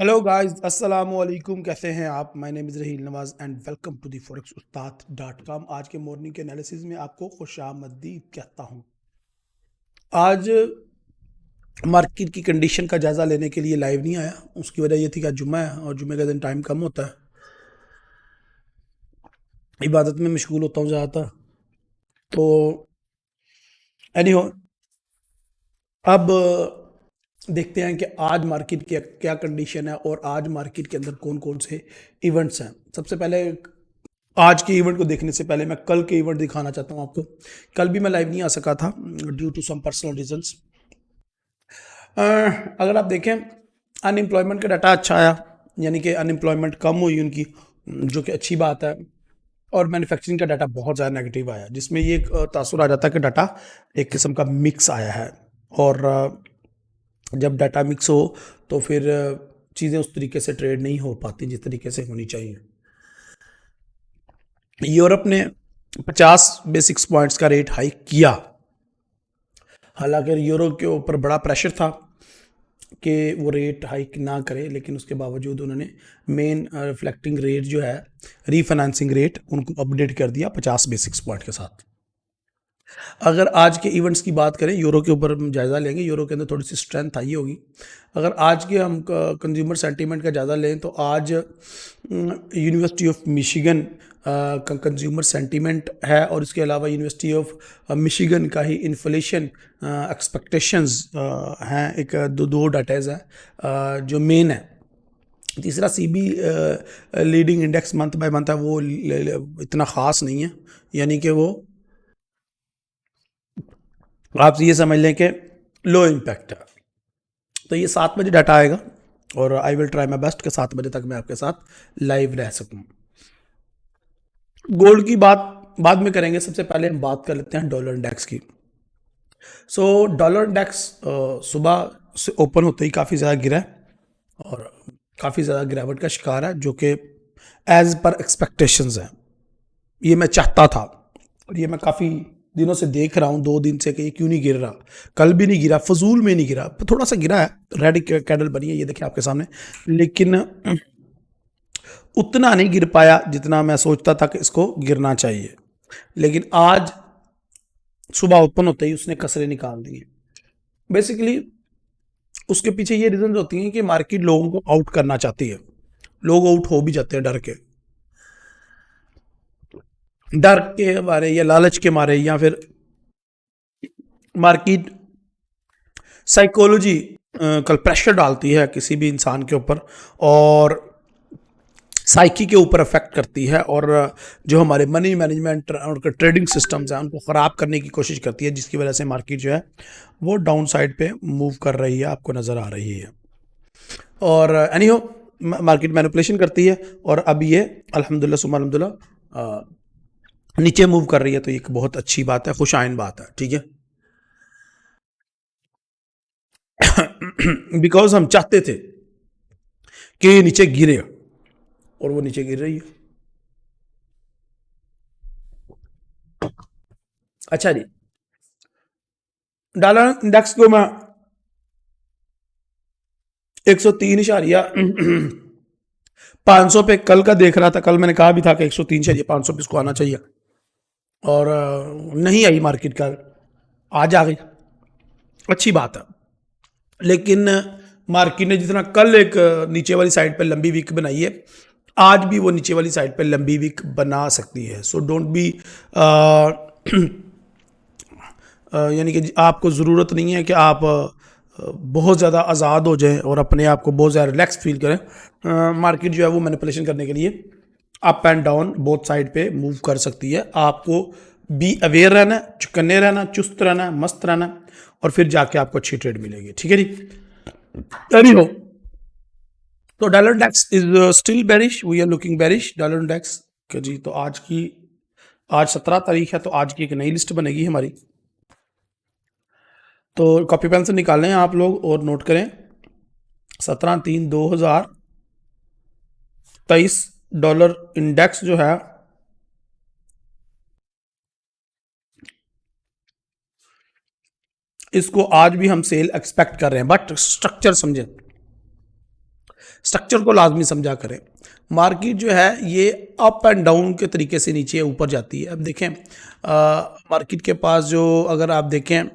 Hello guys, अस्सलाम वालेकुम। कैसे हैं आप? My name is Raheel Nawaz and welcome to the forex-ustad.com। आज के मॉर्निंग के एनालिसिस में आपको खुशामदीद कहता हूं। आज मार्केट की कंडीशन का जायज़ा लेने के लिए लाइव नहीं आया। उसकी वजह ये थी कि आज जुम्मा है और जुम्मे का दिन टाइम कम होता है, इबादत में मशगूल होता हूँ ज़्यादातर। तो एनीहो, अब देखते हैं कि आज मार्केट की क्या कंडीशन है और आज मार्केट के अंदर कौन कौन से इवेंट्स हैं। सबसे पहले आज के इवेंट को देखने से पहले मैं कल के इवेंट दिखाना चाहता हूं आपको। कल भी मैं लाइव नहीं आ सका था due to some personal reasons. अगर आप देखें, अनएम्प्लॉयमेंट का डाटा अच्छा आया, यानी कि अनएम्प्लॉयमेंट कम हुई उनकी, जो कि अच्छी बात है। और मैन्युफैक्चरिंग का डाटा बहुत ज़्यादा नेगेटिव आया, जिसमें ये तासुर आ जाता है कि डाटा एक किस्म का मिक्स आया है। और जब डाटा मिक्स हो तो फिर चीज़ें उस तरीके से ट्रेड नहीं हो पाती जिस तरीके से होनी चाहिए। यूरोप ने 50 बेसिक्स पॉइंट्स का रेट हाइक किया। हालांकि यूरो के ऊपर बड़ा प्रेशर था कि वो रेट हाइक ना करे, लेकिन उसके बावजूद उन्होंने मेन रिफ्लेक्टिंग रेट जो है, रीफाइनेंसिंग रेट, उनको अपडेट कर दिया 50 बेसिक्स पॉइंट के साथ। अगर आज के इवेंट्स की बात करें, यूरो के ऊपर हम जायज़ा लेंगे, यूरो के अंदर थोड़ी सी स्ट्रेंथ आई होगी। अगर आज के हम कंज्यूमर सेंटीमेंट का जायज़ा लें तो आज यूनिवर्सिटी ऑफ मिशिगन का कंज्यूमर सेंटीमेंट है, और इसके अलावा यूनिवर्सिटी ऑफ मिशिगन का ही इन्फ्लेशन एक्सपेक्टेशंस हैं। एक दो डाटाज हैं जो मेन है। तीसरा CB leading index month by month है, वो इतना ख़ास नहीं है, यानी कि वो आप ये समझ लें कि लो इम्पैक्ट है। तो ये 7 बजे डाटा आएगा और I will try my best कि 7 बजे तक मैं आपके साथ लाइव रह सकूं। गोल्ड की बात बाद में करेंगे, सबसे पहले हम बात कर लेते हैं डॉलर इंडेक्स की। सो डॉलर इंडेक्स सुबह से ओपन होते ही काफ़ी ज़्यादा गिरा है और काफ़ी ज़्यादा गिरावट का शिकार है, जो कि एज पर एक्सपेक्टेशंस है। ये मैं चाहता था और ये मैं काफ़ी दिनों से देख रहा हूँ, 2 दिन से, कि ये क्यों नहीं गिर रहा। कल भी नहीं गिरा, फजूल में नहीं गिरा, थोड़ा सा गिरा है, रेड कैंडल बनी है, ये देखिए आपके सामने, लेकिन उतना नहीं गिर पाया जितना मैं सोचता था कि इसको गिरना चाहिए। लेकिन आज सुबह ओपन होते ही उसने कसरे निकाल दी। बेसिकली उसके पीछे ये रीजन होती हैं कि मार्केट लोगों को आउट करना चाहती है। लोग आउट हो भी जाते हैं डर के मारे या लालच के मारे, या फिर मार्केट साइकोलॉजी कल प्रेशर डालती है किसी भी इंसान के ऊपर, और साइकी के ऊपर अफेक्ट करती है, और जो हमारे मनी मैनेजमेंट और ट्रेडिंग सिस्टम्स हैं उनको ख़राब करने की कोशिश करती है, जिसकी वजह से मार्केट जो है वो डाउन साइड पे मूव कर रही है, आपको नज़र आ रही है। और एनी हो, मार्केट मैनिपुलेशन करती है, और अब ये अल्हम्दुलिल्लाह सुम्मा अल्हम्दुलिल्लाह नीचे मूव कर रही है, तो ये एक बहुत अच्छी बात है, खुश आइन बात है, ठीक है। बिकॉज हम चाहते थे कि ये नीचे गिरे, और वो नीचे गिर रही है। अच्छा जी, डॉलर इंडेक्स को मैं 103.500 पे कल का देख रहा था। कल मैंने कहा भी था कि 103.500 पे इसको आना चाहिए, और नहीं आई मार्केट का, आज आ गई, अच्छी बात है। लेकिन मार्केट ने जितना कल एक नीचे वाली साइड पे लंबी वीक बनाई है, आज भी वो नीचे वाली साइड पे लंबी वीक बना सकती है। सो डोंट बी यानी कि आपको ज़रूरत नहीं है कि आप बहुत ज़्यादा आज़ाद हो जाएं और अपने आप को बहुत ज़्यादा रिलैक्स फील करें। मार्केट जो है वो मैनिपुलेशन करने के लिए up and down both side पे मूव कर सकती है। आपको बी अवेयर रहना है, चुकन्ने रहना, चुस्त रहना, मस्त रहना, और फिर जाके आपको अच्छी ट्रेड मिलेगी, ठीक है जी। एनी हो, तो dollar index is still bearish, we are looking bearish dollar index के जी। तो आज 17 तारीख है, तो आज की एक नई लिस्ट बनेगी हमारी। तो कॉपी पेन से निकाल लें आप लोग और नोट करें, 17/3/2023 डॉलर इंडेक्स जो है इसको आज भी हम सेल एक्सपेक्ट कर रहे हैं, बट स्ट्रक्चर समझें। स्ट्रक्चर को लाजमी समझा करें। मार्केट जो है ये अप एंड डाउन के तरीके से नीचे ऊपर जाती है। अब देखें मार्केट के पास जो अगर आप देखें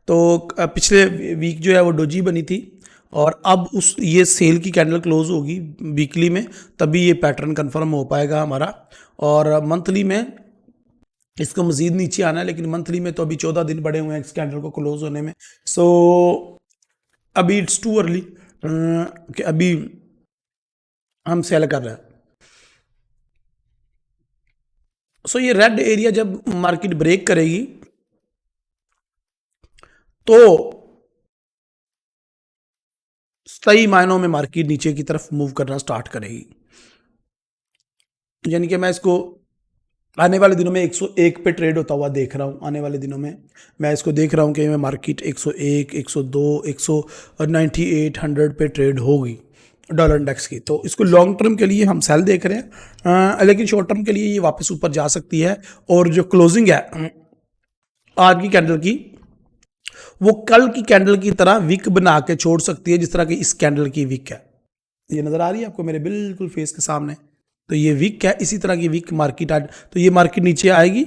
तो पिछले वीक जो है वो डोजी बनी थी, और अब उस ये सेल की कैंडल क्लोज होगी वीकली में, तभी ये पैटर्न कंफर्म हो पाएगा हमारा। और मंथली में इसको मजीद नीचे आना है, लेकिन मंथली में तो अभी 14 दिन बड़े हुए हैं इस कैंडल को क्लोज होने में। सो अभी इट्स टू अर्ली कि अभी हम सेल कर रहे हैं। सो ये रेड एरिया जब मार्केट ब्रेक करेगी तो सही मायनों में मार्केट नीचे की तरफ मूव करना स्टार्ट करेगी। यानी कि मैं इसको आने वाले दिनों में 101 पे ट्रेड होता हुआ देख रहा हूँ। आने वाले दिनों में मैं इसको देख रहा हूँ कि मैं मार्केट 101, 102, 198, 100 पे ट्रेड होगी डॉलर इंडेक्स की। तो इसको लॉन्ग टर्म के लिए हम सेल देख रहे हैं, लेकिन शॉर्ट टर्म के लिए ये वापस ऊपर जा सकती है। और जो क्लोजिंग है आज की कैंडल की, वो कल की कैंडल की तरह विक बना के छोड़ सकती है, जिस तरह की इस कैंडल की विक है। ये नजर आ रही है आपको मेरे बिल्कुल फेस के सामने। तो ये वीक है, इसी तरह की वीक मार्केट आज, तो ये मार्केट नीचे आएगी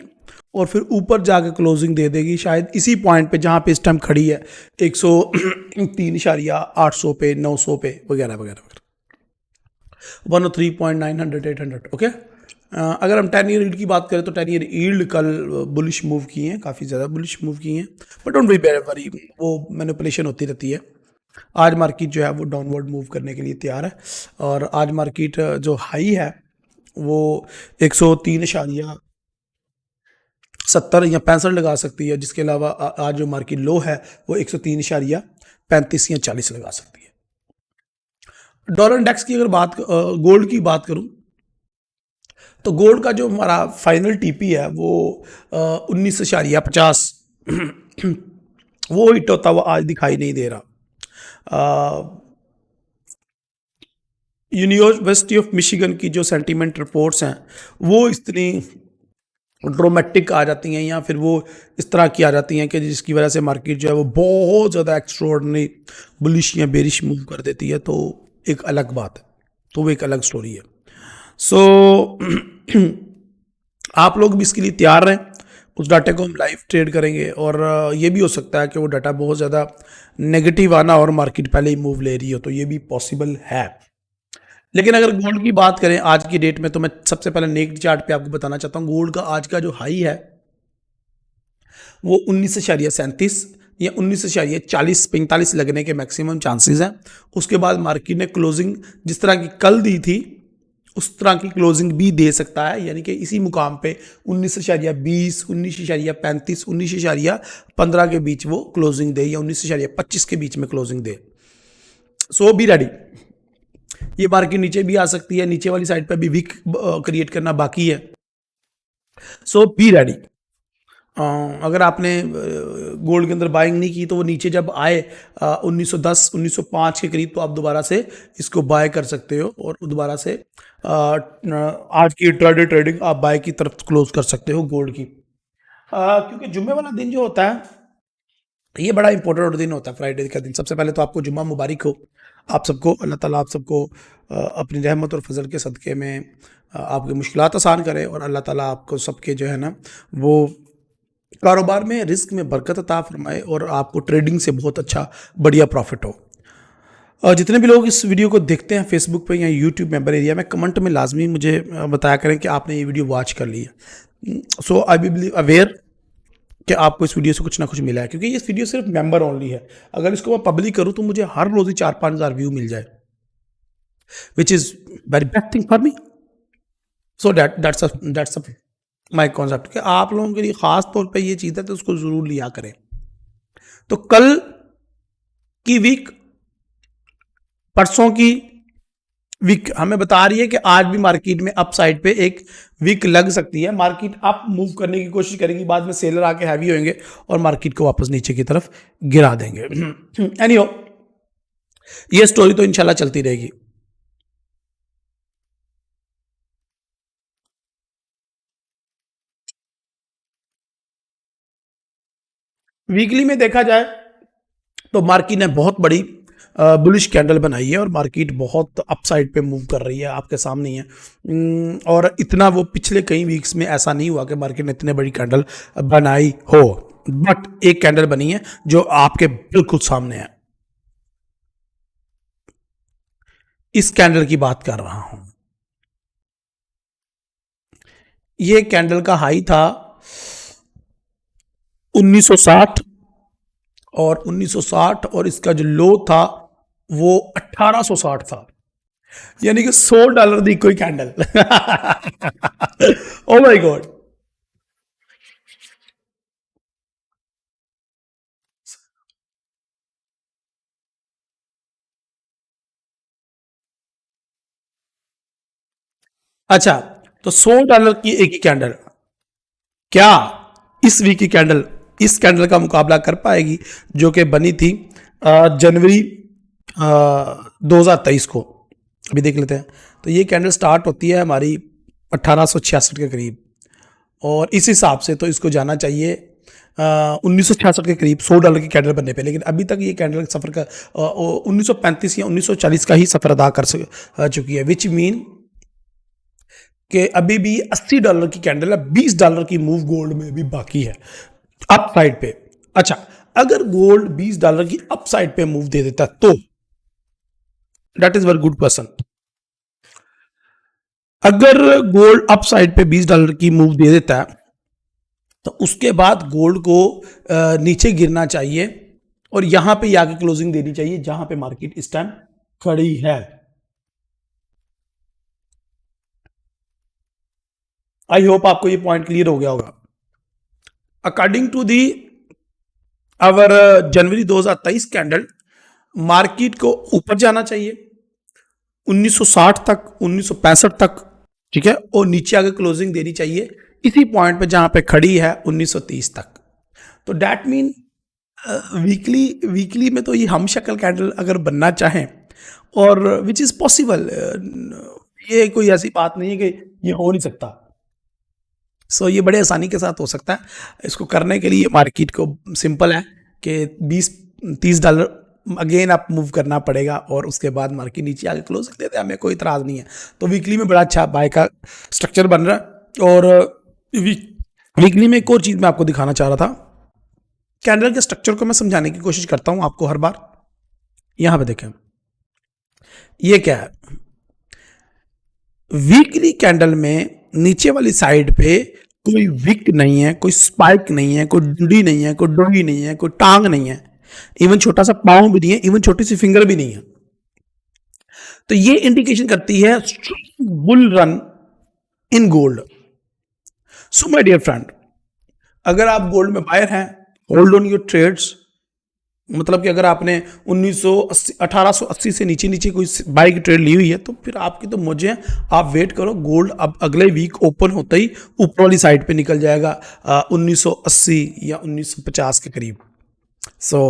और फिर ऊपर जाकर क्लोजिंग दे देगी शायद इसी पॉइंट पे जहां पे इस टाइम खड़ी है, 103.800 पे, 900 पे, वगैरह वगैरह वगैरह, 103.900, 800। ओके, अगर हम 10 ईयर ईल्ड की बात करें तो 10 ईयर ईल्ड कल बुलिश मूव किए हैं, काफ़ी ज़्यादा बुलिश मूव किए हैं, बट डोंट बी वरी, वो मैनिपुलेशन होती रहती है। आज मार्केट जो है वो डाउनवर्ड मूव करने के लिए तैयार है, और आज मार्केट जो हाई है वो 103.70 या 65 लगा सकती है, जिसके अलावा आज जो मार्केट लो है वो 103.35 या 40 लगा सकती है। डॉलर इंडेक्स की अगर बात, गोल्ड की बात करूं तो गोल्ड का जो हमारा फाइनल टीपी है वो 19.50 वो हिट होता हुआ आज दिखाई नहीं दे रहा। यूनिवर्सिटी ऑफ मिशिगन की जो सेंटीमेंट रिपोर्ट्स हैं वो इतनी ड्रोमेटिक आ जाती हैं, या फिर वो इस तरह की आ जाती हैं कि जिसकी वजह से मार्केट जो है वो बहुत ज़्यादा एक्स्ट्राऑर्डिनरी बुलिश या बेरिश मूव कर देती है, तो एक अलग बात है, तो वो एक अलग स्टोरी है। सो आप लोग भी इसके लिए तैयार रहें। उस डाटा को हम लाइव ट्रेड करेंगे, और ये भी हो सकता है कि वो डाटा बहुत ज़्यादा नेगेटिव आना और मार्केट पहले ही मूव ले रही हो, तो ये भी पॉसिबल है। लेकिन अगर गोल्ड की बात करें आज की डेट में, तो मैं सबसे पहले नेक्ड चार्ट पे आपको बताना चाहता हूँ गोल्ड का आज का जो हाई है वो 19.37 या 19.40-45 लगने के मैक्सिमम चांसेस हैं। उसके बाद मार्केट ने क्लोजिंग जिस तरह की कल दी थी उस तरह की क्लोजिंग भी दे सकता है, यानी कि इसी मुकाम पे 19.20, 19.35, 19.15 के बीच वो क्लोजिंग दे, या 19.25 के बीच में closing they. So be ready. ये मार्केट नीचे भी आ सकती है, नीचे वाली साइड पे भी वीक क्रिएट करना बाकी है। सो बी रेडी। अगर आपने गोल्ड के अंदर बाइंग नहीं की तो वो नीचे जब आए 1910 1905 के करीब, तो आप दोबारा से इसको बाय कर सकते हो, और दोबारा से आज की इंट्राडे ट्रेडिंग आप बाय की तरफ क्लोज कर सकते हो गोल्ड की। क्योंकि जुम्मे वाला दिन जो होता है ये बड़ा इंपॉर्टेंट दिन होता है, फ्राइडे का दिन। सबसे पहले तो आपको जुम्मा मुबारक हो, आप सबको, अल्लाह ताला आप सबको अपनी रहमत और फजल के सदक़े में आपकी मुश्किलात आसान करे, और अल्लाह ताला आपको सबके जो है ना वो कारोबार में रिस्क में बरकत अता फरमाए, और आपको ट्रेडिंग से बहुत अच्छा बढ़िया प्रॉफिट हो। जितने भी लोग इस वीडियो को देखते हैं फेसबुक पे या यूट्यूब मेंबर एरिया में, कमेंट में लाजमी मुझे बताया करें कि आपने ये वीडियो वॉच कर ली है। सो आई बी अवेयर कि आपको इस वीडियो से कुछ ना कुछ मिला है, क्योंकि ये वीडियो सिर्फ मेंबर ओनली है। अगर इसको मैं पब्लिक करूँ तो मुझे हर रोज़ ही 4-5 हज़ार व्यू मिल जाए, which is very best thing for me. So that's my concept कि आप लोगों के लिए ख़ास तौर पे ये चीज़ है, तो उसको ज़रूर लिया करें। तो कल की वीक, परसों की वीक हमें बता रही है कि आज भी मार्केट में अप साइड पे एक वीक लग सकती है। मार्केट अप मूव करने की कोशिश करेगी, बाद में सेलर आके हैवी होंगे और मार्केट को वापस नीचे की तरफ गिरा देंगे। एनीहो, ये स्टोरी तो इंशाल्लाह चलती रहेगी। वीकली में देखा जाए तो मार्केट ने बहुत बड़ी बुलिश कैंडल बनाई है और मार्केट बहुत अपसाइड पे मूव कर रही है, आपके सामने ही है। और इतना वो पिछले कई वीक्स में ऐसा नहीं हुआ कि मार्केट ने इतने बड़ी कैंडल बनाई हो, बट एक कैंडल बनी है जो आपके बिल्कुल सामने है। इस कैंडल की बात कर रहा हूं। ये कैंडल का हाई था 1960 और 1960 और इसका जो लो था वो 1860 था, यानी कि $100 दी कोई कैंडल। O my God. अच्छा, तो $100 की एक ही कैंडल क्या इस वीक की कैंडल इस कैंडल का मुकाबला कर पाएगी जो कि बनी थी जनवरी 2023 को? अभी देख लेते हैं। तो ये कैंडल स्टार्ट होती है हमारी 1866 के करीब, और इस हिसाब से तो इसको जाना चाहिए 1966 के करीब $100 की कैंडल बनने पे, लेकिन अभी तक ये कैंडल सफ़र का 1935 या 1940 का ही सफ़र अदा कर चुकी है, विच मीन कि अभी भी $80 की कैंडल है, $20 की मूव गोल्ड में भी बाकी है अप साइड पे। अच्छा, अगर गोल्ड $20 की अप साइड पे मूव दे देता तो that is very good question. अगर गोल्ड अप साइड पे $20 की मूव दे देता है तो उसके बाद गोल्ड को नीचे गिरना चाहिए और यहां पे आके क्लोजिंग देनी चाहिए जहां पे मार्केट इस टाइम खड़ी है। आई होप आपको ये पॉइंट क्लियर हो गया होगा। According to the our January 2023 candle, market को ऊपर जाना चाहिए 1960 तक, 1965 तक, ठीक है, और नीचे आगे क्लोजिंग देनी चाहिए इसी पॉइंट पे जहां पे खड़ी है 1930 तक। तो डैट मीन वीकली में तो ये हम शक्ल कैंडल अगर बनना चाहें, और विच इज पॉसिबल, ये कोई ऐसी बात नहीं है कि ये हो नहीं सकता। सो ये बड़े आसानी के साथ हो सकता है। इसको करने के लिए मार्केट को सिंपल है कि $20-30 अगेन आप मूव करना पड़ेगा और उसके बाद मार्केट नीचे आके क्लोज कर देते हैं, हमें कोई इतराज़ नहीं है। तो वीकली में बड़ा अच्छा बाय का स्ट्रक्चर बन रहा है। और वीकली में एक और चीज़ मैं आपको दिखाना चाह रहा था, कैंडल के स्ट्रक्चर को मैं समझाने की कोशिश करता हूं आपको हर बार। यहां पे देखें, ये क्या है, वीकली कैंडल में नीचे वाली साइड पे कोई विक नहीं है, कोई स्पाइक नहीं है, कोई डंडी नहीं है, कोई डोरी नहीं है, कोई टांग नहीं है, इवन छोटा सा पांव भी नहीं है, इवन छोटी सी फिंगर भी नहीं है। तो ये इंडिकेशन करती है bull run in gold. So my dear friend, अगर आप गोल्ड में बायर हैं, होल्ड ऑन योर ट्रेड्स। मतलब कि अगर आपने 1880 से नीचे कोई बाई की ट्रेड ली हुई है तो फिर आपकी तो मौजें हैं, आप वेट करो। गोल्ड अब अगले वीक ओपन होते ही ऊपर वाली साइड पे निकल जाएगा 1980 या 1950 के करीब। So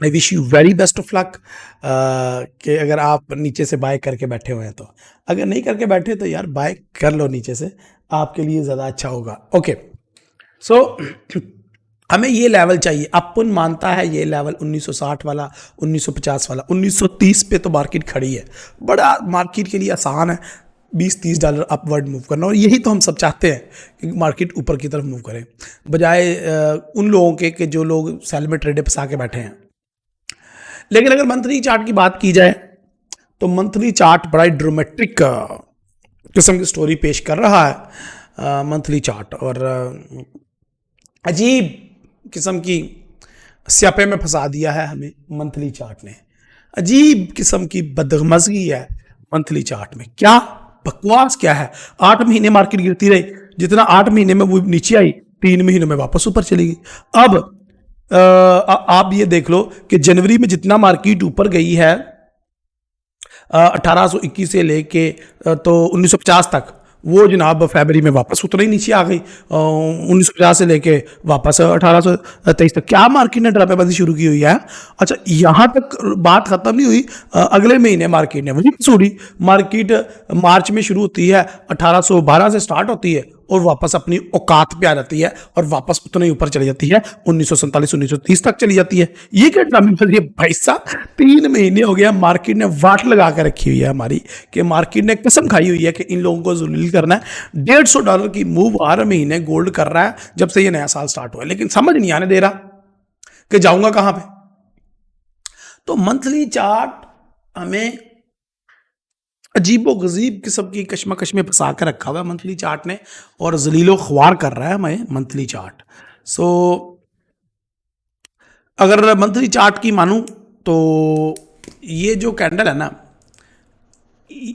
I wish you very best of luck कि अगर आप नीचे से बाय करके बैठे हुए हैं तो। अगर नहीं करके बैठे तो यार बाय कर लो नीचे से, आपके लिए ज़्यादा अच्छा होगा। ओके, सो हमें ये लेवल चाहिए। अपन मानता है ये लेवल 1960 वाला, 1950 वाला, 1930 पे तो मार्केट खड़ी है। बड़ा मार्केट के लिए आसान है $20-30 अपवर्ड मूव करना, और यही तो हम सब चाहते हैं कि मार्केट ऊपर की तरफ मूव करे, बजाय उन लोगों के जो लोग सेल में ट्रेडे फंसा के बैठे हैं। लेकिन अगर मंथली चार्ट की बात की जाए तो मंथली चार्ट बड़ा ड्रामेटिक किस्म की स्टोरी पेश कर रहा है मंथली चार्ट, और अजीब किस्म की स्यापे में फंसा दिया है हमें मंथली चार्ट ने। अजीब किस्म की बदमज़गी है मंथली चार्ट में। क्या बकवास क्या है, 8 महीने मार्केट गिरती रही, जितना 8 महीने में वो नीचे आई 3 महीनों में वापस ऊपर चली गई। अब आप ये देख लो कि जनवरी में जितना मार्केट ऊपर गई है 1821 से लेके तो 1950 तक, वो जनाब फरवरी में वापस उतना ही नीचे आ गई 1950 से लेके वापस 1823 तक। क्या मार्केट ने ड्रामेबाजी शुरू की हुई है। अच्छा, यहाँ तक बात खत्म नहीं हुई, अगले महीने मार्केट ने वही छोड़ी। मार्केट मार्च में शुरू होती है, 1812 से स्टार्ट होती है और वापस अपनी औकात पे आ जाती है और वापस उतने ऊपर चली जाती है, 1947 1930 तक चली जाती है। ये क्या ड्रामे चल रही है भाई साहब? 3 महीने हो गया मार्केट ने वाट लगा कर रखी हुई है हमारी, कि मार्केट ने कसम खाई हुई है कि इन लोगों को जलील करना है। $150 की मूव हर महीने गोल्ड कर रहा है जब से ये नया साल स्टार्ट हुआ है, लेकिन समझ नहीं आने दे रहा कि जाऊंगा कहां पे। तो मंथली चार्ट हमें अजीबो गजीब किस्म की कश्मकश में फंसा कर रखा हुआ है मंथली चार्ट ने, और जलीलो ख्वार कर रहा है हमें मंथली चार्ट। सो अगर मंथली चार्ट की मानूं तो ये जो कैंडल है ना,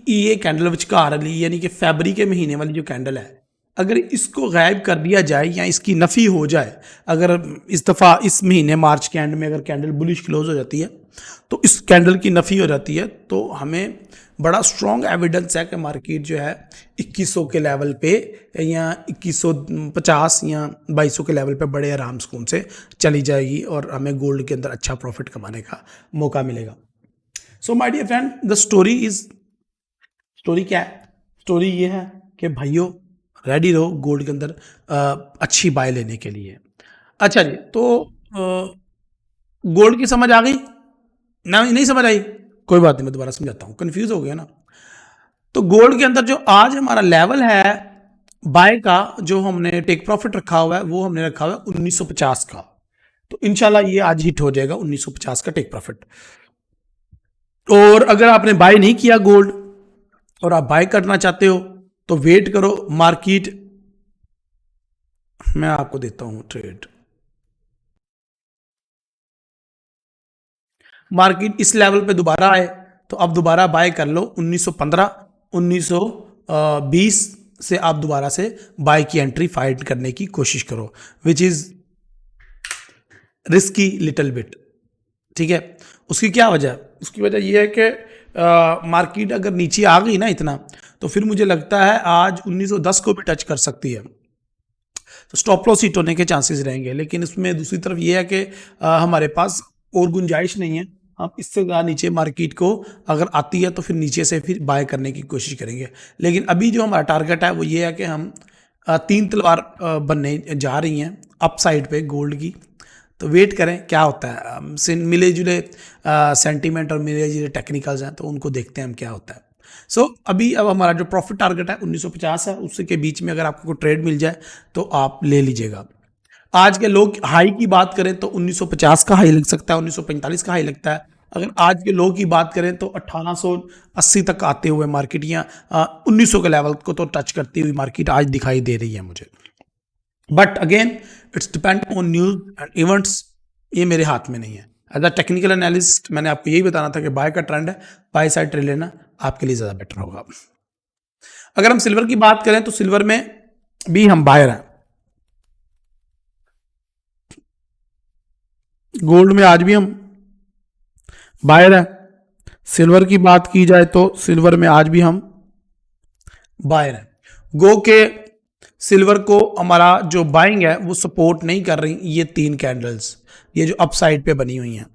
ये कैंडल विचकार वाली यानी कि फरवरी के महीने वाली जो कैंडल है, अगर इसको गायब कर दिया जाए या इसकी नफ़ी हो जाए, अगर इस दफ़ा इस महीने मार्च के एंड में अगर कैंडल बुलिश क्लोज हो जाती है तो इस कैंडल की नफ़ी हो जाती है, तो हमें बड़ा स्ट्रॉन्ग एविडेंस है कि मार्केट जो है 2100 के लेवल पे या 2150 या 2200 के लेवल पे बड़े आराम सुकून से चली जाएगी और हमें गोल्ड के अंदर अच्छा प्रॉफिट कमाने का मौका मिलेगा। So my dear friend, the story क्या है? स्टोरी ये है कि भाइयों रेडी रहो गोल्ड के अंदर अच्छी बाय लेने के लिए। अच्छा जी, तो गोल्ड की समझ आ गई ना? नहीं समझ आई? कोई बात नहीं, मैं दोबारा समझाता हूँ, कंफ्यूज हो गया ना। तो गोल्ड के अंदर जो आज हमारा लेवल है बाय का, जो हमने टेक प्रॉफिट रखा हुआ है, वो हमने रखा हुआ है 1950 का। तो इंशाल्लाह ये आज हिट हो जाएगा 1950 का टेक प्रॉफिट। और अगर आपने बाय नहीं किया गोल्ड और आप बाय करना चाहते हो तो वेट करो, मार्केट मैं आपको देता हूं ट्रेड। मार्केट इस लेवल पे दोबारा आए तो आप दोबारा बाय कर लो 1915 1920 से आप दोबारा से बाय की एंट्री फाइंड करने की कोशिश करो, which is risky little bit. ठीक है, उसकी क्या वजह है? उसकी वजह यह है कि मार्केट अगर नीचे आ गई ना इतना, तो फिर मुझे लगता है आज 1910 को भी टच कर सकती है, तो स्टॉप लॉस हिट होने के चांसेस रहेंगे। लेकिन इसमें दूसरी तरफ ये है कि हमारे पास और गुंजाइश नहीं है, हम इससे ज़्यादा नीचे मार्केट को अगर आती है तो फिर नीचे से फिर बाय करने की कोशिश करेंगे। लेकिन अभी जो हमारा टारगेट है वो ये है कि हम 3 तलवार बनने जा रही हैं अप साइड पे गोल्ड की। तो वेट करें क्या होता है, मिले जुले सेंटीमेंट और मिले जुले टेक्निकल्स हैं, तो उनको देखते हैं हम क्या होता है। सो अभी अब हमारा जो प्रॉफिट टारगेट है 1950 है, उसके के बीच में अगर आपको कोई ट्रेड मिल जाए तो आप ले लीजिएगा। आज के लोग हाई की बात करें तो 1950 का हाई लग सकता है, 1945 का हाई लगता है। अगर आज के लो की बात करें तो 1880 तक आते हुए मार्केट या 1900 के लेवल को तो टच करती हुई मार्केट आज दिखाई दे रही है मुझे। But again it's depend on news and events, ये मेरे हाथ में नहीं है। एज अ टेक्निकल एनालिस्ट मैंने आपको यही बताना था कि बाय का ट्रेंड है, बाय साइड ट्रेड लेना आपके लिए ज़्यादा बेटर होगा। अगर हम सिल्वर की बात करें तो सिल्वर में भी हम बायर हैं, गोल्ड में आज भी हम बायर हैं। सिल्वर की बात की जाए तो सिल्वर में आज भी हम बायर हैं। गो के सिल्वर को हमारा जो बाइंग है वो सपोर्ट नहीं कर रही ये 3 कैंडल्स, ये जो अप साइड पे बनी हुई हैं।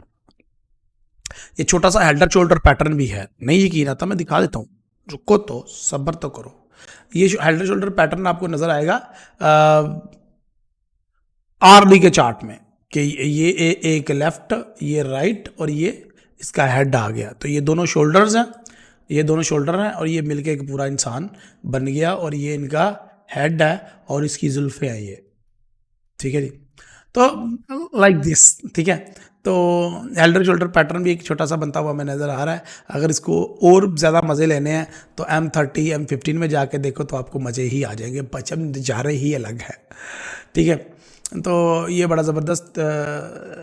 ये छोटा सा हेल्डर शोल्डर पैटर्न भी है, नहीं यकीन आता मैं दिखा देता हूँ, रुको तो सब्र तो करो। ये जो हेल्डर शोल्डर पैटर्न आपको नजर आएगा आरली के चार्ट में कि ये एक लेफ्ट, ये राइट और ये इसका हेड आ गया, तो ये दोनों शोल्डर्स हैं, ये दोनों शोल्डर हैं और ये मिलके एक पूरा इंसान बन गया और ये इनका हेड है और इसकी जुल्फे हैं ये। ठीक है जी, तो लाइक दिस। ठीक है, तो हेल्डर शोल्डर पैटर्न भी एक छोटा सा बनता हुआ हमें नज़र आ रहा है। अगर इसको और ज़्यादा मज़े लेने हैं तो M30 M15 में जाके देखो तो आपको मज़े ही आ जाएंगे, पचम नज़ारे ही अलग है। ठीक है, तो ये बड़ा ज़बरदस्त,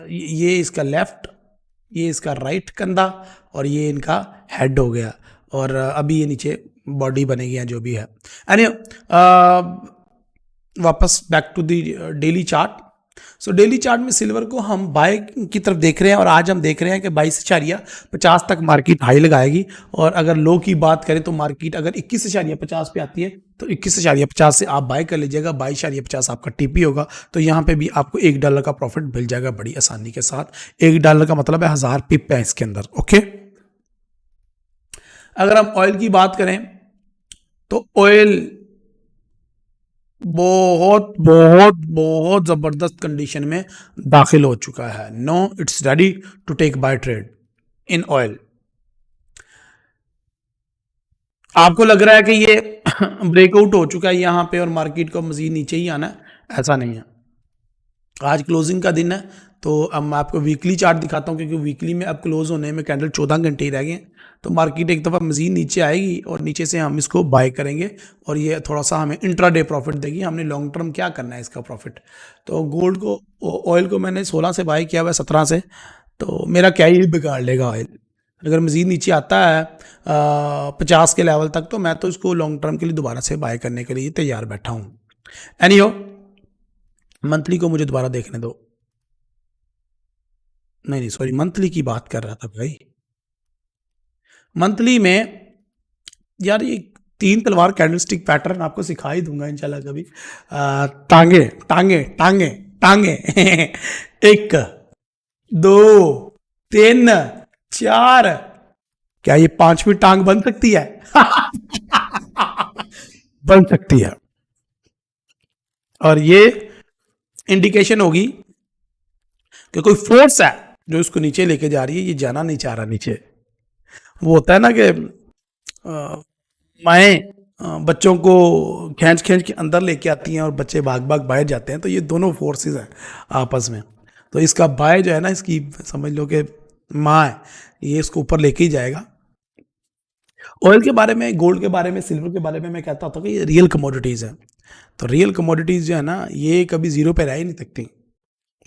ये इसका लेफ़्ट, ये इसका राइट कंधा और ये इनका हेड हो गया और अभी ये नीचे बॉडी बनेगी या जो भी है। एनी वापस back to the daily chart. So daily chart में सिल्वर को हम बाय की तरफ देख रहे हैं और आज हम देख रहे हैं कि 22.50 तक मार्केट हाई लगाएगी। और अगर लो की बात करें तो मार्केट अगर 21.50 पे आती है तो 21.50 से आप बाय कर लीजिएगा, 22.50 आपका टीपी होगा। तो यहाँ पे भी आपको $1 का प्रॉफिट मिल जाएगा बड़ी आसानी के साथ। $1 का मतलब है 1000 पिप है इसके अंदर। ओके, अगर हम ऑयल की बात करें तो ऑयल बहुत बहुत बहुत जबरदस्त कंडीशन में दाखिल हो चुका है। No, it's ready to take buy trade in oil. आपको लग रहा है कि ये ब्रेकआउट हो चुका है यहाँ पे और मार्केट को मजीद नीचे ही आना है, ऐसा नहीं है। आज क्लोजिंग का दिन है, तो अब मैं आपको वीकली चार्ट दिखाता हूँ, क्योंकि वीकली में अब क्लोज होने में कैंडल 14 घंटे ही रह गए हैं। तो मार्केट एक दफ़ा मजीद नीचे आएगी और नीचे से हम इसको बाय करेंगे और ये थोड़ा सा हमें इंट्राडे प्रॉफिट देगी। हमने लॉन्ग टर्म क्या करना है इसका प्रॉफिट। तो गोल्ड को, ऑयल को मैंने 16 से बाय किया हुआ है, 17 से। तो मेरा क्या ही बिगाड़ लेगा ऑयल। अगर मजीद नीचे आता है 50 के लेवल तक, तो मैं तो इसको लॉन्ग टर्म के लिए दोबारा से बाय करने के लिए तैयार बैठा हूँ। एनीहो, मंथली को मुझे दोबारा देखने दो। नहीं नहीं, सॉरी, मंथली की बात कर रहा था भाई। मंथली में यार ये तीन तलवार कैंडलस्टिक पैटर्न आपको सिखा ही दूंगा इंशाल्लाह कभी। टांगे टांगे टांगे टांगे एक, दो, तीन, चार। क्या ये पांचवी टांग बन सकती है? बन सकती है। और ये इंडिकेशन होगी कि कोई फोर्स है जो इसको नीचे लेके जा रही है। ये जाना नहीं चाह रहा नीचे। वो होता है ना कि माएँ बच्चों को खींच खींच के अंदर लेके आती हैं और बच्चे भाग भाग बाहर जाते हैं। तो ये दोनों फोर्सेस हैं आपस में। तो इसका बाय जो है ना, इसकी समझ लो कि माँ है, ये इसको ऊपर लेके ही जाएगा। ऑयल के बारे में, गोल्ड के बारे में, सिल्वर के बारे में मैं कहता था कि ये रियल कमोडिटीज़ है। तो रियल कमोडिटीज़ जो है ना, ये कभी ज़ीरो पे रह ही नहीं सकती।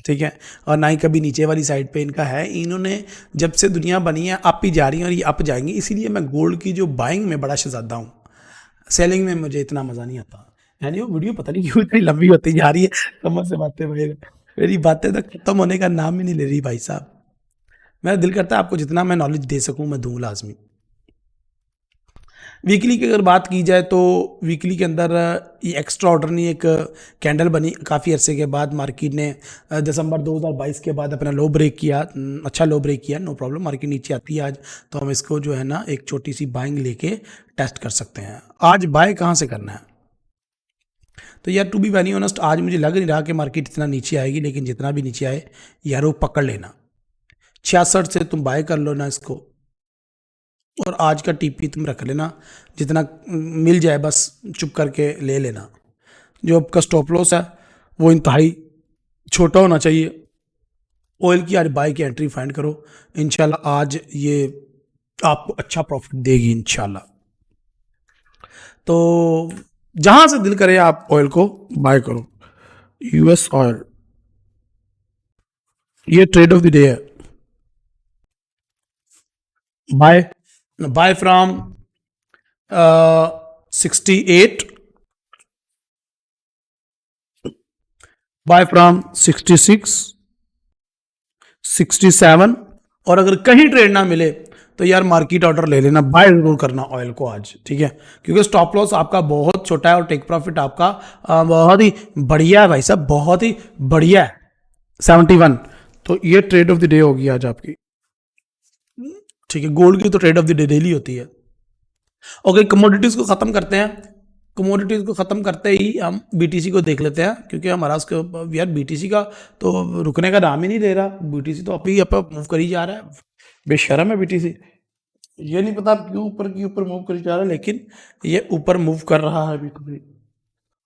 ठीक है। और ना ही कभी नीचे वाली साइड पे इनका है। इन्होंने जब से दुनिया बनी है अप ही जा रही है और ये अप जाएंगी। इसीलिए मैं गोल्ड की जो बाइंग में बड़ा शहजादा हूँ, सेलिंग में मुझे इतना मज़ा नहीं आता। यानी वो वीडियो पता नहीं क्यों इतनी लंबी होती जा रही है, समझ से बातें भाई, मेरी बातें तो खत्म होने का नाम ही नहीं ले रही भाई साहब। मेरा दिल करता है आपको जितना मैं नॉलेज दे सकूँ मैं दूँ लाजमी। वीकली की अगर बात की जाए तो वीकली के अंदर ये एक्स्ट्रा ऑर्डरनी एक कैंडल बनी काफ़ी अरसे के बाद। मार्केट ने दिसंबर 2022 के बाद अपना लो ब्रेक किया। अच्छा लो ब्रेक किया, नो प्रॉब्लम। मार्केट नीचे आती है आज, तो हम इसको जो है ना एक छोटी सी बाइंग लेके टेस्ट कर सकते हैं। आज बाय कहाँ से करना है? तो यार टू बी वेरी ऑनेस्ट, आज मुझे लग नहीं रहा कि मार्केट इतना नीचे आएगी, लेकिन जितना भी नीचे आए यार वो पकड़ लेना। 66 से तुम बाय कर लो ना इसको, और आज का टीपी तुम रख लेना। जितना मिल जाए बस चुप करके ले लेना। जो आपका स्टॉप लॉस है वो इंतहाई छोटा होना चाहिए। ऑयल की आज बाय की एंट्री फाइंड करो। इंशाल्लाह आज ये आपको अच्छा प्रॉफिट देगी इंशाल्लाह। तो जहां से दिल करे आप ऑयल को बाय करो। यूएस ऑयल, ये ट्रेड ऑफ द डे है। Buy, buy from 68, buy from 66, 67। और अगर कहीं ट्रेड ना मिले तो यार मार्केट ऑर्डर ले लेना, बाय जरूर करना ऑयल को आज। ठीक है, क्योंकि स्टॉप लॉस आपका बहुत छोटा है और टेक प्रॉफिट आपका बहुत ही बढ़िया है भाई साहब, बहुत ही बढ़िया है, 71। तो ये ट्रेड ऑफ द डे होगी आज आपकी। ठीक है, गोल्ड की तो trade of the day daily होती है। ओके, कमोडिटीज को खत्म करते हैं। कमोडिटीज को खत्म करते ही हम बीटीसी को देख लेते हैं, क्योंकि हमारा उसके यार बीटीसी का तो रुकने का नाम ही नहीं ले रहा। बीटीसी तो अभी मूव कर ही जा रहा है। बेशरम है बीटीसी। ये नहीं पता क्यों ऊपर की ऊपर मूव कर जा रहा है, लेकिन ये ऊपर मूव कर रहा है बिल्कुल,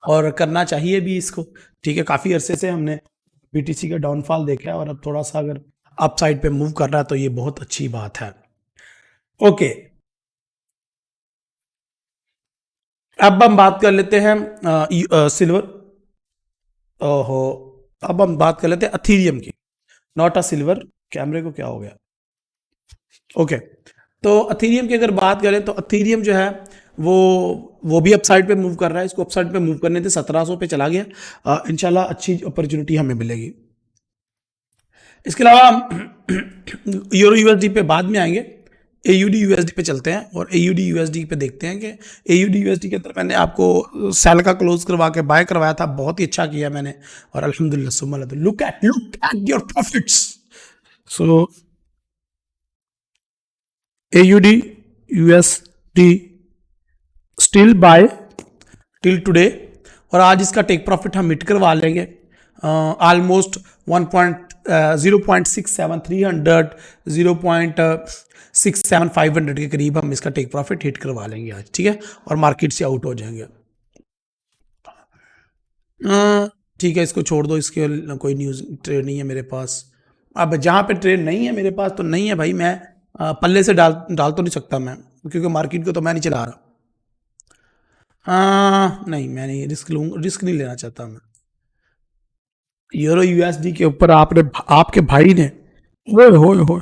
और करना चाहिए भी इसको। ठीक है, काफी अरसे से हमने बीटीसी का डाउनफॉल देखा है, और अब थोड़ा सा अगर अप साइड पे मूव कर रहा है तो ये बहुत अच्छी बात है। ओके, अब हम बात कर लेते हैं सिल्वर। ओहो, अब हम बात कर लेते हैं अथीरियम की, नॉट अ सिल्वर। कैमरे को क्या हो गया? ओके, तो अथीरियम की अगर बात करें तो अथीरियम जो है वो भी अपसाइड पे मूव कर रहा है। इसको अपसाइड पे मूव करने से 1700 पे चला गया। इंशाल्लाह अच्छी अपॉर्चुनिटी हमें मिलेगी। इसके अलावा हम यूरो यूएसडी पे बाद में आएंगे। एयूडी यूएसडी पे चलते हैं और एयूडी यूएसडी पे देखते हैं कि एयूडी यूएसडी के अंदर मैंने आपको सेल का क्लोज करवा के बाय करवाया था। बहुत ही अच्छा किया मैंने, और अल्हम्दुलिल्लाह सुम्मा look at your profits. So AUD USD still buy till today और आज इसका टेक प्रॉफिट हम हिट करवा लेंगे ऑलमोस्ट 0.67 0.67 के करीब हम इसका टेक प्रॉफिट हिट करवा लेंगे आज, ठीक है, और मार्केट से आउट हो जाएंगे। ठीक है, इसको छोड़ दो, इसके कोई न्यूज़ ट्रेड नहीं है मेरे पास। अब जहाँ पे ट्रेड नहीं है मेरे पास तो नहीं है भाई, मैं पल्ले से डाल तो नहीं सकता मैं, क्योंकि मार्केट को तो मैं नहीं चला रहा। नहीं, मैं नहीं रिस्क नहीं लेना चाहता मैं। यूरो यूएसडी के ऊपर आपके भाई ने ओए होए होए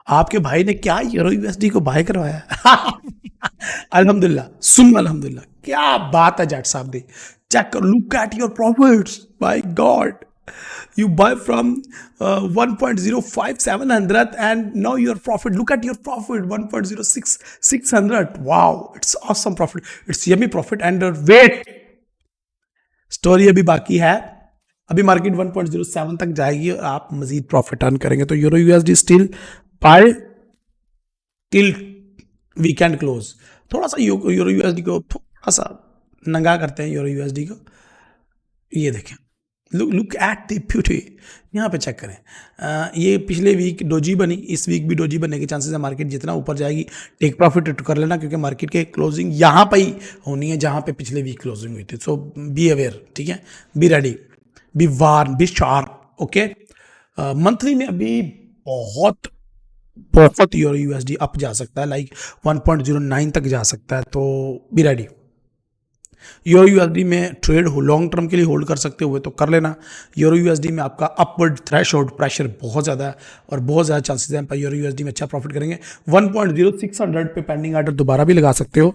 आपके भाई ने क्या यूरो यूएसडी को बाय करवाया? अल्हम्दुलिल्लाह, सुन अल्हम्दुलिल्लाह, क्या बात है जट साहब दी। चेक कर, look at your profits, my God, you buy from 1.05700 and now your profit, look at your profit, 1.06600, wow, it's awesome profit, it's yummy profit, and wait, story अभी बाकी है, अभी मार्केट 1.07 तक जाएगी और आप मजीद प्रॉफिट अर्न करेंगे। तो euro USD still buy till weekend close. थोड़ा सा यूरो यूएसडी को थोड़ा सा नंगा करते हैं यूरो यूएसडी को, ये देखें, लुक एट द ब्यूटी, यहाँ पे चेक करें। ये पिछले वीक डोजी बनी, इस वीक भी डोजी बनने के चांसेस है। मार्केट जितना ऊपर जाएगी टेक प्रॉफिट कर लेना, क्योंकि मार्केट के क्लोजिंग यहाँ पे ही होनी है जहाँ पे पिछले वीक क्लोजिंग हुई थी। सो बी अवेयर, ठीक है, be ready, be warn, be sharp, okay. Monthly में अभी बहुत बहुत यूरो यूएसडी अप जा सकता है, लाइक 1.09 तक जा सकता है, तो बी रेडी। यूरो यूएसडी में ट्रेड लॉन्ग टर्म के लिए होल्ड कर सकते हुए तो कर लेना। यूरो यूएसडी में आपका अपवर्ड थ्रेशोल्ड प्रेशर बहुत ज़्यादा है और बहुत ज़्यादा चांसेस हैं, पर यूरो यूएसडी में अच्छा प्रॉफिट करेंगे। 1.0600 पे पेंडिंग आर्डर दोबारा भी लगा सकते हो,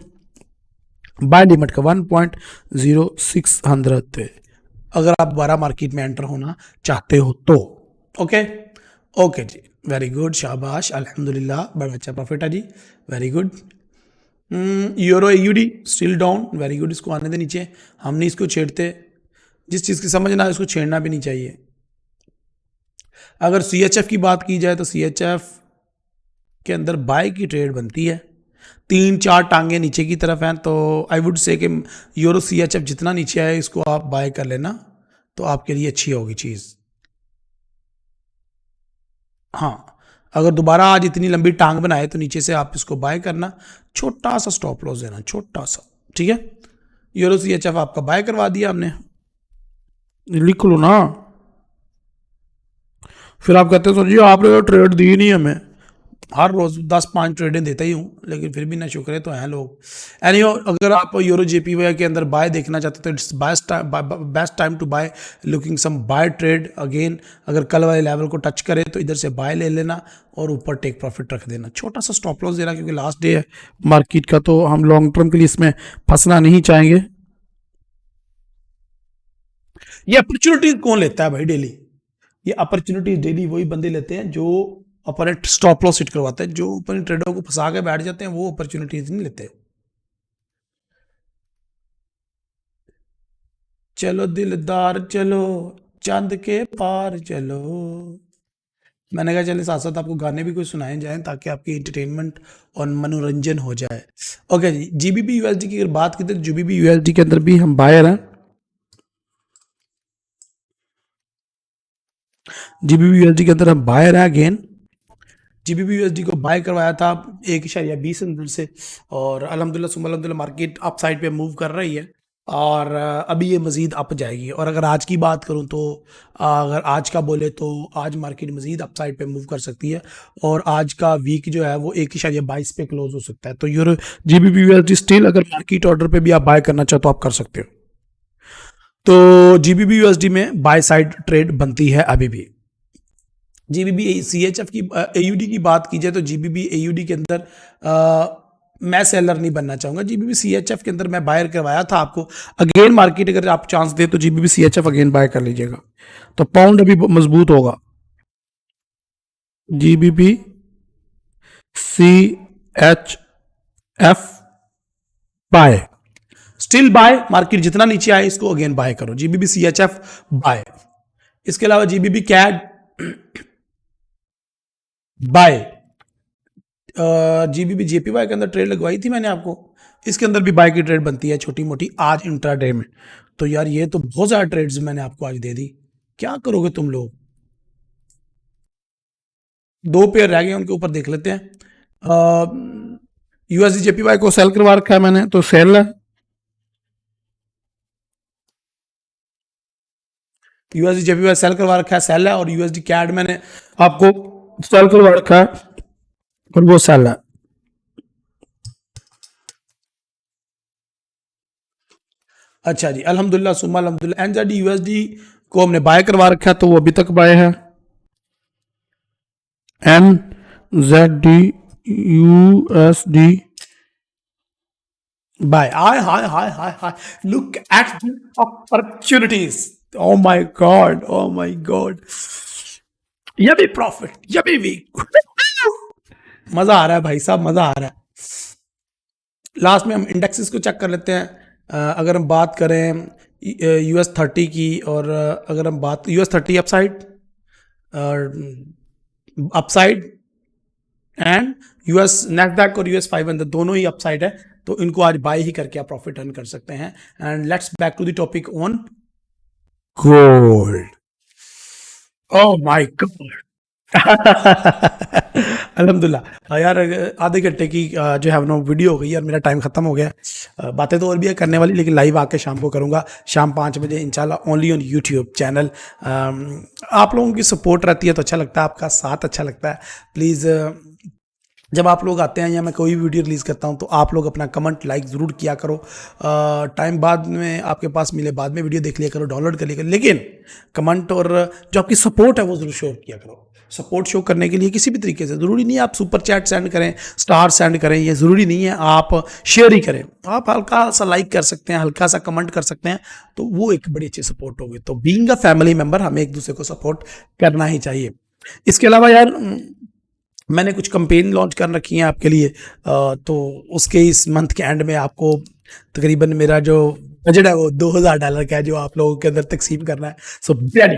बाय लिमिट का 1.0600 पे, अगर आप दोबारा मार्केट में एंटर होना चाहते हो तो। ओके ओके जी, वेरी गुड, शाबाश, अल्हम्दुलिल्लाह, बड़ा अच्छा प्रॉफिट है जी, very good. Euro AUD still down, very good, इसको आने दे नीचे, हम नहीं इसको छेड़ते, जिस चीज़ की समझ ना आए उसको छेड़ना भी नहीं चाहिए। अगर सीएचएफ की बात की जाए तो सीएचएफ के अंदर बाय की ट्रेड बनती है, 3-4 टांगे नीचे की तरफ हैं, तो आई वुड से कि यूरो सीएचएफ जितना नीचे आए इसको आप बाय कर लेना, तो आपके लिए अच्छी होगी चीज़। हाँ, अगर दोबारा आज इतनी लंबी टांग बनाए तो नीचे से आप इसको बाय करना, छोटा सा स्टॉप लॉस देना, छोटा सा, ठीक है। यूरो सीएचएफ आपका बाय करवा दिया हमने, लिख लो ना, फिर आप कहते हो सर जी आपने तो ट्रेड दी नहीं हमें। हर रोज़ 10-5 ट्रेडें देता ही हूँ, लेकिन फिर भी ना शुक्र तो हैं लोग। एनीहो, अगर आप यूरो जेपीवाई के अंदर बाय देखना चाहते हो तो it's best time to buy, looking some buy trade again. अगर कल वाले लेवल को टच करे तो इधर से बाय ले लेना और ऊपर टेक प्रॉफिट रख देना, छोटा सा स्टॉप लॉस देना, क्योंकि लास्ट डे है मार्केट का, तो हम लॉन्ग टर्म के लिए इसमें फंसना नहीं चाहेंगे। ये अपॉर्चुनिटीज कौन लेता है भाई डेली? ये अपॉर्चुनिटीज डेली वही बंदे लेते हैं जो अपोनेंट स्टॉप लॉस हिट करवाते हैं, जो अपने ट्रेडर को फंसा के बैठ जाते हैं, वो अपॉर्चुनिटीज नहीं लेते। चलो दिलदार चलो, चांद के पार चलो। मैंने कहा चलिए साथ साथ आपको गाने भी कुछ सुनाए जाएं ताकि आपकी एंटरटेनमेंट और मनोरंजन हो जाए। ओके जी, जीबीबी यूएसडी की अगर बात की तो जीबीबी यूएसडी के अंदर भी हम बायर हैं। जीबीबी यूएसडी के अंदर हम बायर हैं अगेन। जीबीबी यूएसडी को बाय करवाया था 1.20 अंदर से, और अल्हम्दुलिल्लाह मार्केट अप साइड पे मूव कर रही है, और अभी ये मज़ीद अप जाएगी। और अगर आज की बात करूं तो अगर आज का बोले तो आज मार्केट मज़ीद अप साइड पे मूव कर सकती है, और आज का वीक जो है वो 1.22 पे क्लोज हो सकता है। तो यूरो जीबीबी यूएसडी स्टिल अगर मार्केट ऑर्डर पे भी आप बाय करना चाहो तो आप कर सकते हो। तो जीबीबी यूएसडी में बाय साइड ट्रेड बनती है अभी भी। जीबीबी सीएचएफ की एयूडी की बात की जाए तो जीबीबी एयूडी के अंदर मैं सेलर नहीं बनना चाहूंगा। जीबीबी सीएचएफ के अंदर मैं बायर करवाया था आपको, अगेन मार्केट अगर आप चांस दे तो जीबीबी सीएचएफ अगेन बाय कर लीजिएगा, तो पाउंड अभी मजबूत होगा। GBP CHF buy, still buy, market जितना नीचे आए इसको अगेन बाय करो, जीबीबी सीएचएफ बाय। इसके अलावा GBP CAD buy, GBP JPY के अंदर ट्रेड लगवाई थी मैंने आपको, इसके अंदर भी बाय की ट्रेड बनती है छोटी मोटी आज इंट्राडे में। तो यार ये तो बहुत ज़्यादा ट्रेड्स मैंने आपको आज दे दी, क्या करोगे तुम लोग। 2 पेयर रह गए, उनके ऊपर देख लेते हैं। यूएसडी जेपीवाई को सेल करवा रखा है मैंने, तो सेल है। यूएसडी जेपीवाई सेल करवा रखा है, सेल है। और यूएसडी कैड मैंने आपको सेल करवा रखा है और वो सेल है। अच्छा जी, अल्हम्दुलिल्लाह सुम्मा अल्हम्दुलिल्लाह। एनजेड यूएसडी को हमने बाय करवा रखा है, तो वो अभी तक बाय है। NZD USD buy. Hi hi hi hi hi, look at the opportunities. Oh my god, oh my god, yummy profit, yummy week. मजा आ रहा है भाई साहब, मजा आ रहा है। लास्ट में हम इंडेक्सेस को चेक कर लेते हैं। अगर हम बात करें US30 की, और अगर हम बात US30 upside and US Nasdaq और US500 दोनों ही अपसाइड है, तो इनको आज बाय ही करके आप प्रॉफिट अर्न कर सकते हैं। And let's back to the topic on gold. Oh my god. अल्हम्दुलिल्लाह यार, आधे घंटे की जो है ना वीडियो हो गई यार, मेरा टाइम ख़त्म हो गया। बातें तो और भी है करने वाली, लेकिन लाइव आके शाम को करूँगा, शाम 5 बजे इंशाल्लाह, ओनली ऑन यूट्यूब चैनल। आप लोगों की सपोर्ट रहती है तो अच्छा लगता है, आपका साथ अच्छा लगता है। प्लीज़ जब आप लोग आते हैं या मैं कोई वीडियो रिलीज़ करता हूं, तो आप लोग अपना कमेंट लाइक ज़रूर किया करो। टाइम बाद में आपके पास मिले, बाद में वीडियो देख लिया करो, डाउनलोड कर लिया करो, लेकिन कमेंट और जो आपकी सपोर्ट है वो ज़रूर शो किया करो। सपोर्ट शो करने के लिए किसी भी तरीके से, ज़रूरी नहीं है आप सुपर चैट सेंड करें, स्टार सेंड करें, ये ज़रूरी नहीं है, आप शेयर ही करें। आप हल्का सा लाइक कर सकते हैं, हल्का सा कमेंट कर सकते हैं, तो वो एक बड़ी अच्छी सपोर्ट होगी। तो बीइंग अ फैमिली मेम्बर हमें एक दूसरे को सपोर्ट करना ही चाहिए। इसके अलावा यार मैंने कुछ कंपेन लॉन्च कर रखी हैं आपके लिए, तो उसके इस मंथ के एंड में आपको तकरीबन मेरा जो बजट है वो $2000 का है, जो आप लोगों के अंदर तकसीम करना है। सो प्लीज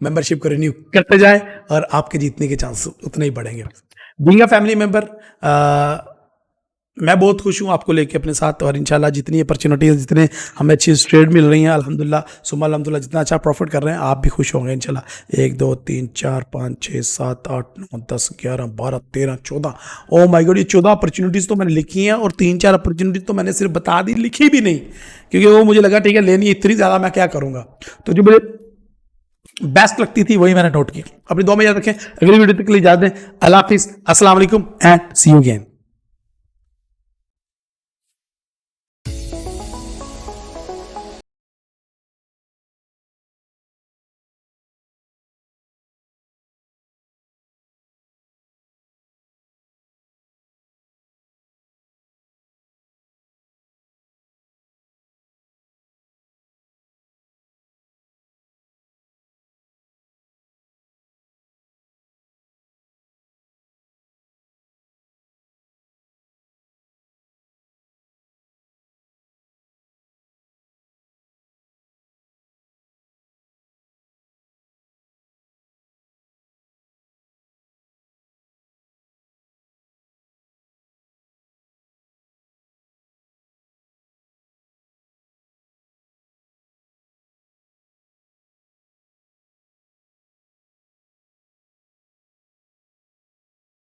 मेंबरशिप को रिन्यू करते जाएं और आपके जीतने के चांस उतने ही बढ़ेंगे। बीइंग अ फैमिली मेंबर मैं बहुत खुश हूँ आपको लेके अपने साथ, और इंशाल्लाह जितनी अपॉर्चुनिटीज़, जितने हमें अच्छी ट्रेड मिल रही हैं, अल्हम्दुलिल्लाह सुम्मा अल्हम्दुलिल्लाह, जितना अच्छा प्रॉफिट कर रहे हैं आप भी खुश होंगे इंशाल्लाह। 1 2 3 4 5 6 7 8 9 10 11 12 13 14, ओ माय गॉड, ये 14 अपॉर्चुनिटीज़ तो मैंने लिखी हैं, और 3-4 अपॉर्चुनिटीज़ तो मैंने सिर्फ बता दी, लिखी भी नहीं, क्योंकि वो मुझे लगा ठीक है लेनी इतनी ज़्यादा मैं क्या करूँगा, तो जो मुझे बेस्ट लगती थी वही मैंने नोट की। अपनी दुआ में याद रखें। अगली वीडियो तक के लिए इजाज़त दें। अल्लाह हाफिज़, अस्सलाम वालेकुम एंड सी यू अगेन।